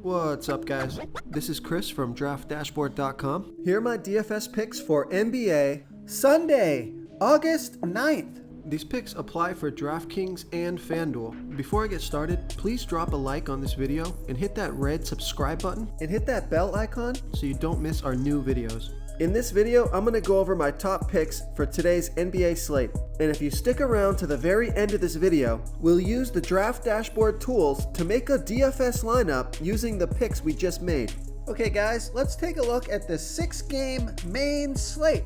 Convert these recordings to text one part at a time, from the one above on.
What's up, guys? This is Chris from DraftDashboard.com. Here are my DFS picks for NBA Sunday, August 9th. These picks apply for DraftKings and FanDuel. Before I get started, please drop a like on this video and hit that red subscribe button and hit that bell icon so you don't miss our new videos. In this video, I'm going to go over my top picks for today's NBA slate. And if you stick around to the very end of this video, we'll use the Draft Dashboard tools to make a DFS lineup using the picks we just made. Okay guys, let's take a look at the 6-game main slate.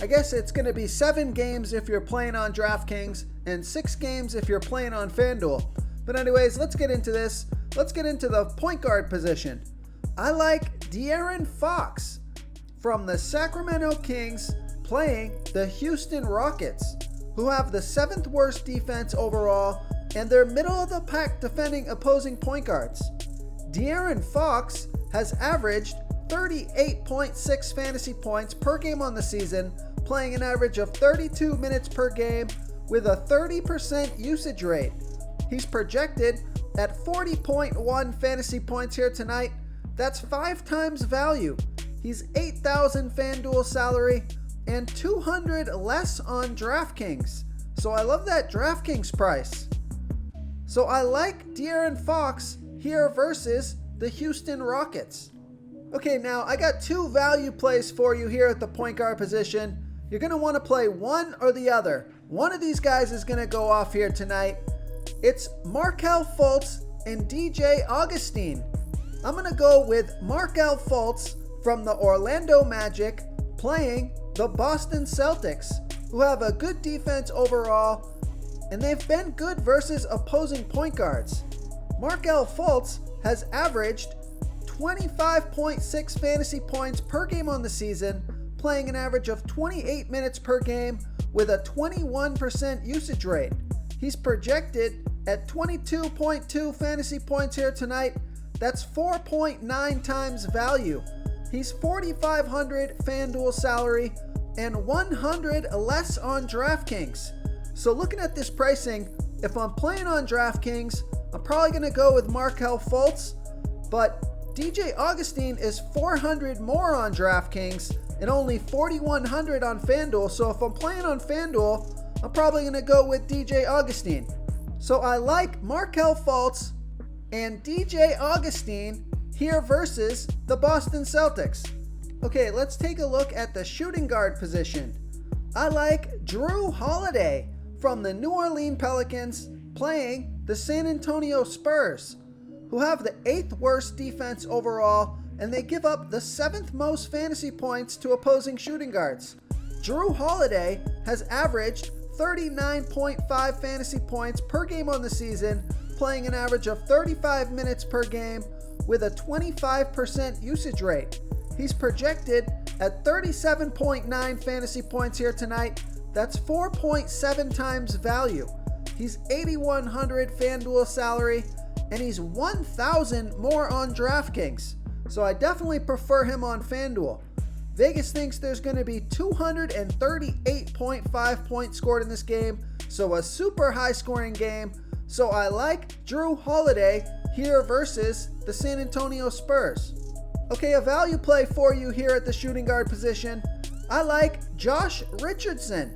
I guess it's going to be 7 games if you're playing on DraftKings and 6 games if you're playing on FanDuel. But anyways, let's get into this. Let's get into the point guard position. I like De'Aaron Fox from the Sacramento Kings playing the Houston Rockets, who have the 7th worst defense overall and they're middle of the pack defending opposing point guards. De'Aaron Fox has averaged 38.6 fantasy points per game on the season, playing an average of 32 minutes per game with a 30% usage rate. He's projected at 40.1 fantasy points here tonight. That's 5 times value. He's $8,000 FanDuel salary and $200 less on DraftKings. So I love that DraftKings price. So I like De'Aaron Fox here versus the Houston Rockets. Okay, now I got 2 value plays for you here at the point guard position. You're going to want to play one or the other. One of these guys is going to go off here tonight. It's Markelle Fultz and DJ Augustin. I'm going to go with Markelle Fultz from the Orlando Magic playing the Boston Celtics, who have a good defense overall, and they've been good versus opposing point guards. Markelle Fultz has averaged 25.6 fantasy points per game on the season, playing an average of 28 minutes per game with a 21% usage rate. He's projected at 22.2 fantasy points here tonight. That's 4.9 times value. He's $4,500 FanDuel salary and $100 less on DraftKings. So looking at this pricing, if I'm playing on DraftKings, I'm probably going to go with Markelle Fultz, but DJ Augustin is $400 more on DraftKings and only $4,100 on FanDuel. So if I'm playing on FanDuel, I'm probably going to go with DJ Augustin. So I like Markelle Fultz and DJ Augustin here versus the Boston Celtics. Okay, let's take a look at the shooting guard position. I like Jrue Holiday from the New Orleans Pelicans playing the San Antonio Spurs, who have the 8th worst defense overall, and they give up the 7th most fantasy points to opposing shooting guards. Jrue Holiday has averaged 39.5 fantasy points per game on the season, playing an average of 35 minutes per game with a 25% usage rate. He's projected at 37.9 fantasy points here tonight. That's 4.7 times value. He's $8,100 FanDuel salary and he's $1,000 more on DraftKings. So I definitely prefer him on FanDuel. Vegas thinks there's going to be 238.5 points scored in this game, so a super high scoring game. So I like Jrue Holiday here versus the San Antonio Spurs. Okay, a value play for you here at the shooting guard position. I like Josh Richardson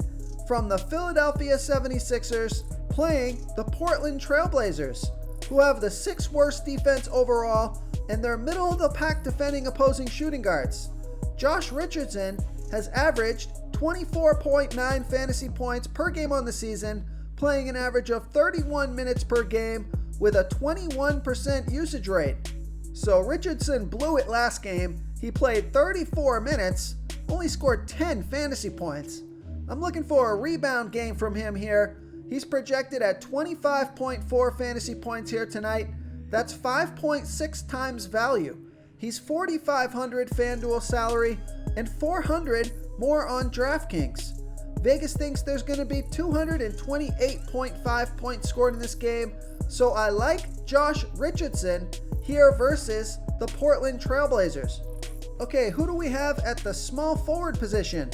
from the Philadelphia 76ers playing the Portland Trailblazers, who have the 6th worst defense overall and they're middle of the pack defending opposing shooting guards. Josh Richardson has averaged 24.9 fantasy points per game on the season, playing an average of 31 minutes per game with a 21% usage rate. So Richardson blew it last game. He played 34 minutes, only scored 10 fantasy points. I'm looking for a rebound game from him here. He's projected at 25.4 fantasy points here tonight. That's 5.6 times value. He's $4,500 FanDuel salary and $400 more on DraftKings. Vegas thinks there's going to be 228.5 points scored in this game, so I like Josh Richardson here versus the Portland Trailblazers. Okay, who do we have at the small forward position?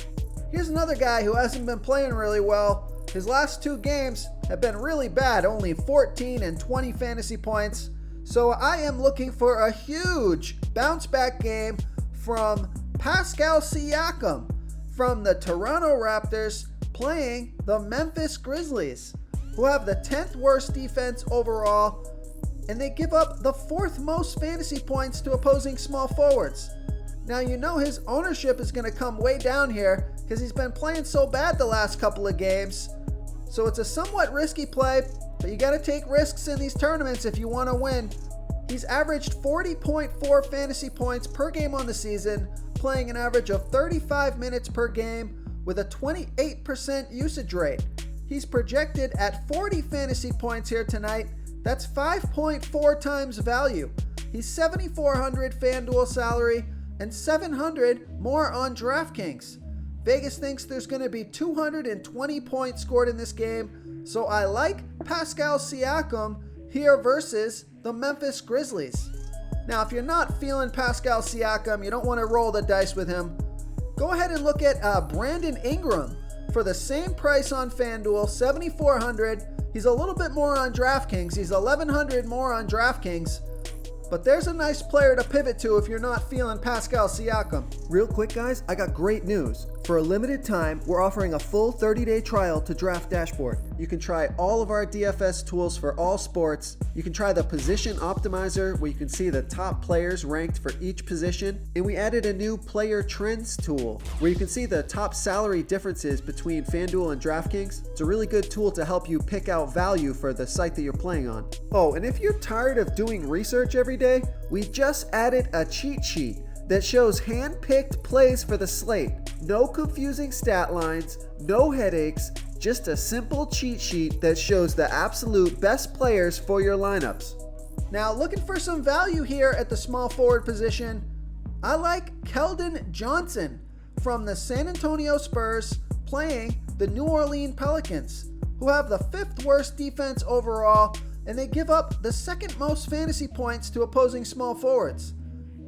Here's another guy who hasn't been playing really well. His last 2 games have been really bad, only 14 and 20 fantasy points. So I am looking for a huge bounce back game from Pascal Siakam from the Toronto Raptors playing the Memphis Grizzlies, who have the 10th worst defense overall, and they give up the 4th most fantasy points to opposing small forwards. Now you know his ownership is going to come way down here because he's been playing so bad the last couple of games. So it's a somewhat risky play, but you got to take risks in these tournaments if you want to win. He's averaged 40.4 fantasy points per game on the season, playing an average of 35 minutes per game with a 28% usage rate. He's projected at 40 fantasy points here tonight. That's 5.4 times value. He's 7,400 FanDuel salary and 700 more on DraftKings. Vegas thinks there's going to be 220 points scored in this game, so I like Pascal Siakam here versus the Memphis Grizzlies. Now, if you're not feeling Pascal Siakam, you don't want to roll the dice with him, go ahead and look at Brandon Ingram for the same price on FanDuel, 7,400. He's a little bit more on DraftKings. He's 1,100 more on DraftKings. But there's a nice player to pivot to if you're not feeling Pascal Siakam. Real quick, guys, I got great news. For a limited time, we're offering a full 30-day trial to Draft Dashboard. You can try all of our DFS tools for all sports. You can try the Position Optimizer, where you can see the top players ranked for each position. And we added a new Player Trends tool, where you can see the top salary differences between FanDuel and DraftKings. It's a really good tool to help you pick out value for the site that you're playing on. Oh, and if you're tired of doing research every day, we just added a cheat sheet that shows hand-picked plays for the slate. No confusing stat lines, no headaches, just a simple cheat sheet that shows the absolute best players for your lineups. Now, looking for some value here at the small forward position, I like Keldon Johnson from the San Antonio Spurs playing the New Orleans Pelicans, who have the 5th worst defense overall, and they give up the 2nd most fantasy points to opposing small forwards.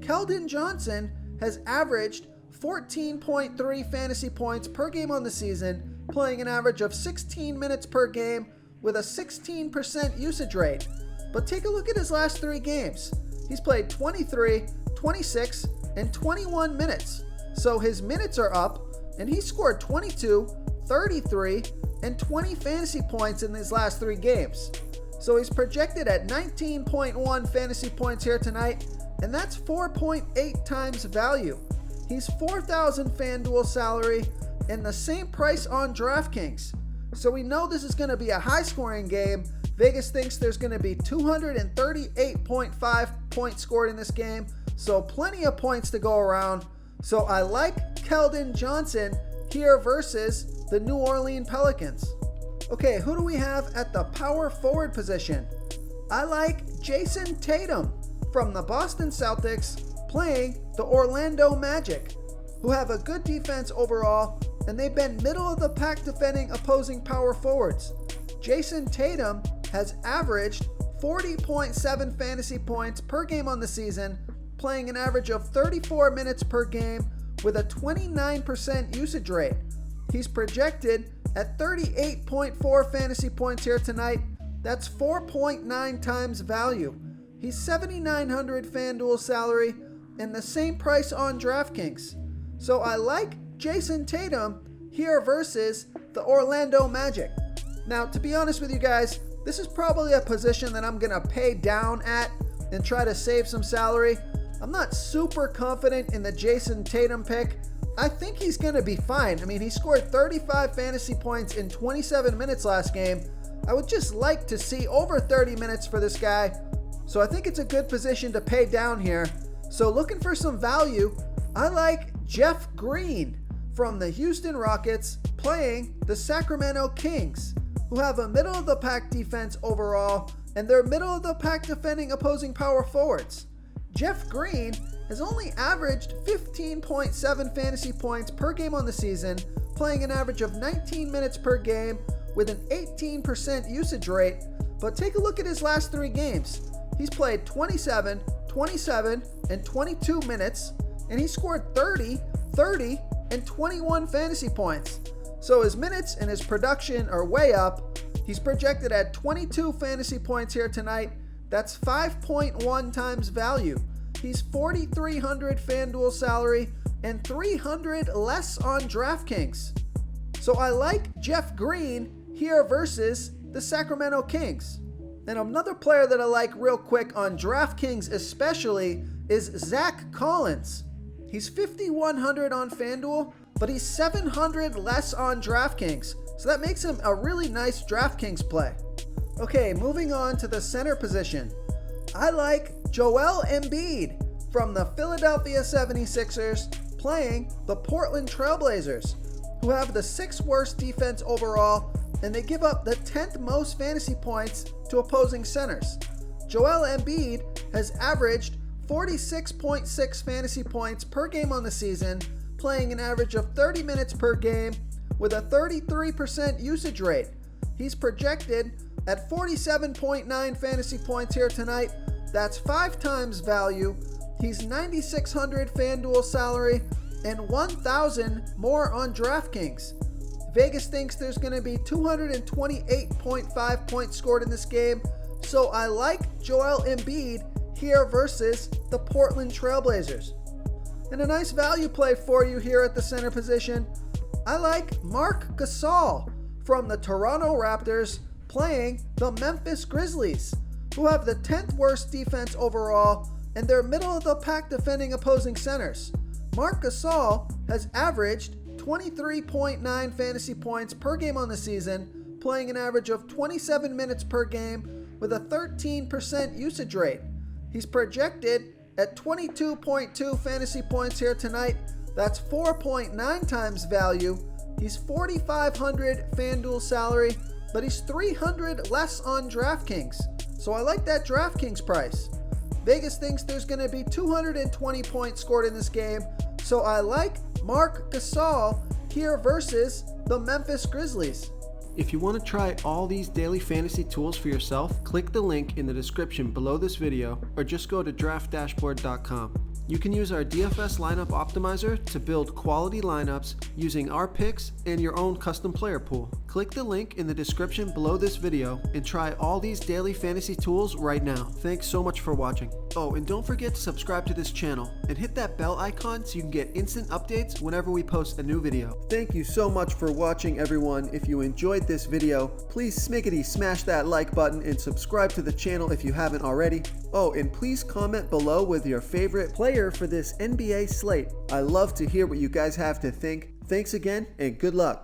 Keldon Johnson has averaged 14.3 fantasy points per game on the season, playing an average of 16 minutes per game with a 16% usage rate. But take a look at his last 3 games. He's played 23, 26, and 21 minutes. So his minutes are up, and he scored 22, 33, and 20 fantasy points in his last 3 games. So he's projected at 19.1 fantasy points here tonight, and that's 4.8 times value. He's 4,000 FanDuel salary and the same price on DraftKings. So we know this is going to be a high-scoring game. Vegas thinks there's going to be 238.5 points scored in this game, so plenty of points to go around. So I like Keldon Johnson here versus the New Orleans Pelicans. Okay, who do we have at the power forward position? I like Jason Tatum from the Boston Celtics playing the Orlando Magic, who have a good defense overall, and they've been middle of the pack defending opposing power forwards. Jason Tatum has averaged 40.7 fantasy points per game on the season, playing an average of 34 minutes per game with a 29% usage rate. He's projected at 38.4 fantasy points here tonight. That's 4.9 times value. He's 7,900 FanDuel salary and the same price on DraftKings. So I like Jason Tatum here versus the Orlando Magic. Now, to be honest with you guys, this is probably a position that I'm going to pay down at and try to save some salary. I'm not super confident in the Jason Tatum pick. I think he's going to be fine. I mean, he scored 35 fantasy points in 27 minutes last game. I would just like to see over 30 minutes for this guy. So I think it's a good position to pay down here. So looking for some value, I like Jeff Green from the Houston Rockets playing the Sacramento Kings, who have a middle-of-the-pack defense overall, and they're middle-of-the-pack defending opposing power forwards. Jeff Green has only averaged 15.7 fantasy points per game on the season, playing an average of 19 minutes per game with an 18% usage rate. But take a look at his last 3 games. He's played 27, 27, and 22 minutes, and he scored 30, 30, and 21 fantasy points. So his minutes and his production are way up. He's projected at 22 fantasy points here tonight. That's 5.1 times value. He's $4,300 FanDuel salary and $300 less on DraftKings. So I like Jeff Green here versus the Sacramento Kings. And another player that I like real quick on DraftKings especially is Zach Collins. He's $5,100 on FanDuel, but he's $700 less on DraftKings. So that makes him a really nice DraftKings play. Okay, moving on to the center position. I like Joel Embiid from the Philadelphia 76ers playing the Portland Trailblazers, who have the 6th worst defense overall, and they give up the 10th most fantasy points to opposing centers. Joel Embiid has averaged 46.6 fantasy points per game on the season, playing an average of 30 minutes per game with a 33% usage rate. He's projected at 47.9 fantasy points here tonight. That's 5 times value. He's $9,600 FanDuel salary and $1,000 more on DraftKings. Vegas thinks there's going to be 228.5 points scored in this game, so I like Joel Embiid here versus the Portland Trailblazers. And a nice value play for you here at the center position. I like Marc Gasol from the Toronto Raptors playing the Memphis Grizzlies, who have the 10th worst defense overall, and they're middle of the pack defending opposing centers. Marc Gasol has averaged 23.9 fantasy points per game on the season, playing an average of 27 minutes per game with a 13% usage rate. He's projected at 22.2 fantasy points here tonight. That's 4.9 times value. He's $4,500 FanDuel salary, but he's $300 less on DraftKings. So I like that DraftKings price. Vegas thinks there's going to be 220 points scored in this game, so I like Marc Gasol here versus the Memphis Grizzlies. If you want to try all these daily fantasy tools for yourself, click the link in the description below this video or just go to draftdashboard.com. You can use our DFS lineup optimizer to build quality lineups using our picks and your own custom player pool. Click the link in the description below this video and try all these daily fantasy tools right now. Thanks so much for watching. Oh, and don't forget to subscribe to this channel and hit that bell icon so you can get instant updates whenever we post a new video. Thank you so much for watching, everyone. If you enjoyed this video, please smash that like button and subscribe to the channel if you haven't already. Oh, and please comment below with your favorite player for this NBA slate. I love to hear what you guys have to think. Thanks again, and good luck.